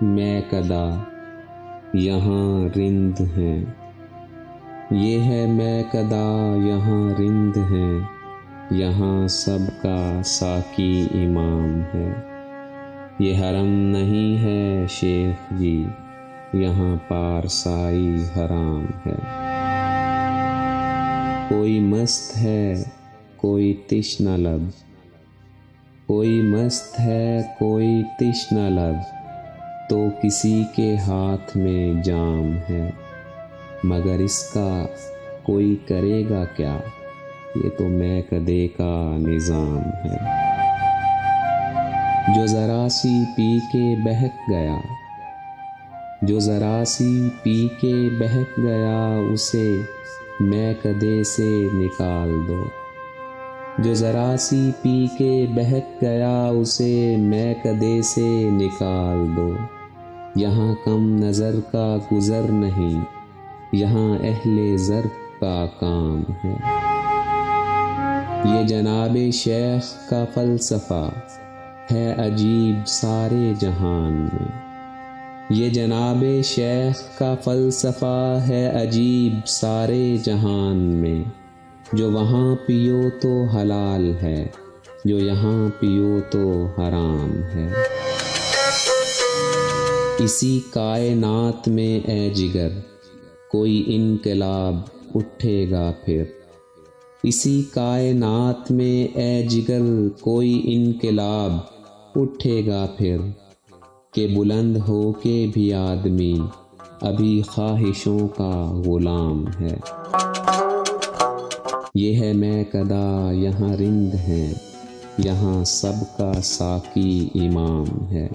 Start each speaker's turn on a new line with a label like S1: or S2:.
S1: میں کدا یہاں رند ہیں، یہ ہے میں کدا یہاں رند ہیں، یہاں سب کا ساقی امام ہے۔ یہ حرم نہیں ہے شیخ جی، یہاں پارسائی حرام ہے۔ کوئی مست ہے کوئی تشنہ لب، کوئی مست ہے کوئی تشنہ لب، تو کسی کے ہاتھ میں جام ہے، مگر اس کا کوئی کرے گا کیا، یہ تو میکدے کا نظام ہے۔ جو ذرا سی پی کے بہک گیا، جو ذرا سی پی کے بہک گیا، اسے میکدے سے نکال دو۔ جو ذرا سی پی کے بہک گیا، اسے میکدے سے نکال دو۔ یہاں کم نظر کا گزر نہیں، یہاں اہل ظرف کا کام ہے۔ یہ جناب شیخ کا فلسفہ ہے عجیب سارے جہان میں، یہ جناب شیخ کا فلسفہ ہے عجیب سارے جہان میں۔ جو وہاں پیو تو حلال ہے، جو یہاں پیو تو حرام ہے۔ اسی کائنات میں اے جگر کوئی انقلاب اٹھے گا پھر، اسی کائنات میں اے جگر کوئی انقلاب اٹھے گا پھر، کہ بلند ہو کے بھی آدمی ابھی خواہشوں کا غلام ہے۔ یہ ہے میں کدا یہاں رند ہیں، یہاں سب کا ساقی امام ہے۔